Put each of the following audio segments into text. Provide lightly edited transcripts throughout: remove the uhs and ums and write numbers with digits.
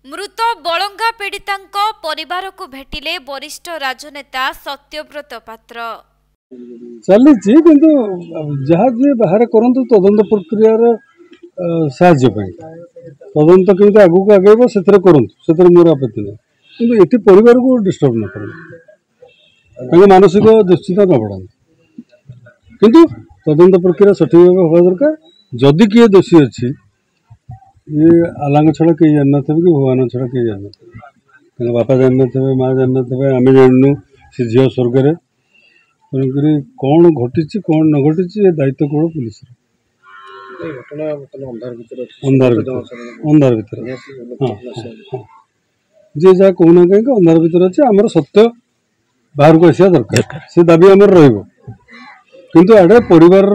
मृत बलंगा पीड़ितांक परिवार को भेटिले वरिष्ठ राजनेता सत्यव्रत पात्र। चली जहाँ जी बाहर करंतु तदंत प्रक्रिया साहाय्य तदंत केमती आगू को आगे करूँ मोर आपत्ति ना कि ये परिवार को डिस्टर्ब न कर मानसिक दुश्चिंता न बढ़ा किंतु तदंत प्रक्रिया सठिक भाव हवा दरकार। जदि किए दोषी अच्छी ये आलांग छड़ा कहीं जानना थे कि भगवान छड़ा कहीं जानना थे बापा जानना थे माँ जानना थे आम जानू से झील स्वर्ग तेणुक कौन घटी कौन न घटी ये दायित्व कौन पुलिस अंधार भर हाँ जी जहाँ कहना कहीं अंधार भर अच्छे आमर सत्य बाहर को आसा दरकार से दाबी आमर किंतु आड़े परिवार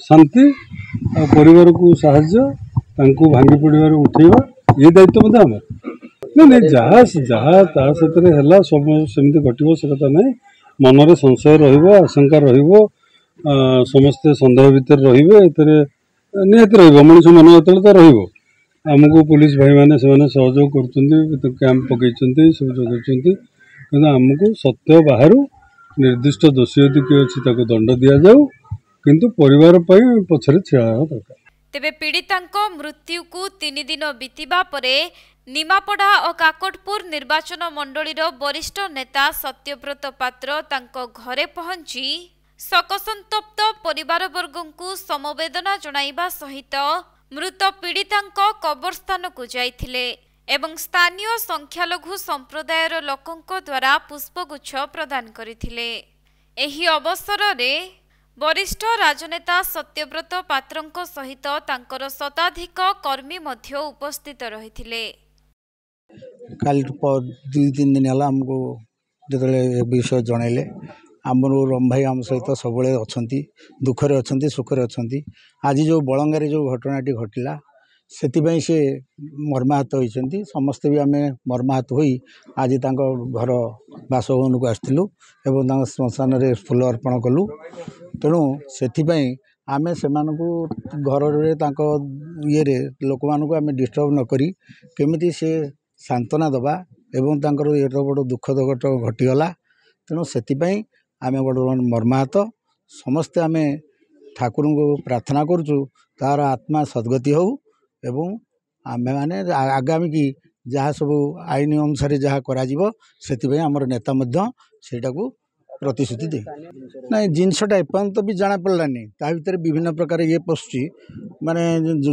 शांति आ परिवार को साहाय्य भांगी पड़वार उठेवा ये दायित्व मत आम नहीं जहाँ जहाँ है सब सेमती घटो से कथा ना मनरे संशय रशंका समस्ते सन्देह भितर रे निहती मनुष्य मन जो तो रमको पुलिस भाई मैंने सहयोग कर कैंप पकई सब जगह आमको सत्य बाहर निर्दिष्ट दोषी यदि किए अच्छी दंड दि जाऊ किंतु परिवार पछरे छिड़ा दरकार। तेबे पीड़ितांक मृत्यु को 3 दिन बीतिबा परे निमापड़ा और काकटपुर निर्वाचन मंडलीर वरिष्ठ नेता सत्यव्रत पात्र तांको घरे पहुंची शोकसंतप्त परिवारवर्गों समवेदना जणाइबा सहित मृत पीड़ितांक कबरस्थान को जाइथिले एवं स्थानीय संख्यालघु संप्रदायर लोकंक द्वारा पुष्पगुच्छ प्रदान करथिले। एही अवसर रे वरिष्ठ राजनेता सत्यव्रत पात्रंक सहित तांकर शताधिक कर्मी मध्य उपस्थित रहिथिले। कल 2-3 दिन है आमको जो विषय जनइले आमर रम भाई आम सहित सब अच्छा दुखरे अच्छा सुखरे अच्छा आज जो बलंगारे जो घटनाटी घटला से मर्माहत होती समस्ते भी आम मर्माहत हो आज घर बासभवन को आसलु एवं श्मशान रे फूल अर्पण कलु तेणु से आमे से घर ये लोक मानक आम डिस्टर्ब नक केमिति से सांत्वना दबा एवं तांकर एत बड़ दुखद घटीगला तेणु से आम बड़ मर्माहत समस्ते आम ठाकुर को प्रार्थना करुचु तार आत्मा सद्गति हो एवं आमे माने आगामी की जहाँ सब आईन अनुसार जहाँ करा आमर नेता सेटा को प्रतिश्रुति दे ना जिनसटा एपर्यंत भी जाना पड़लानी ता भीतर विभिन्न प्रकार ये पशुची माने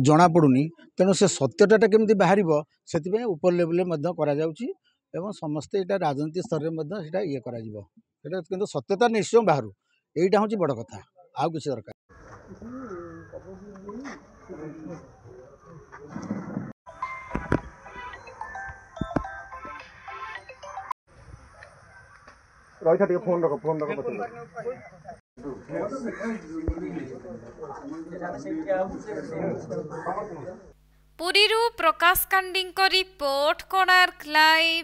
जना पड़ुनी तेणु से सत्यटा केमती बाहर से ऊपर लेवल एवं समस्ते यहाँ राजनीति स्तर में ये किंतु सत्यता निश्चय बाहर यहीटा हूँ बड़ कथा आउ किसी दरकार फोन पुरीरू प्रकाश कांडी रिपोर्ट कोणार्क लाइव।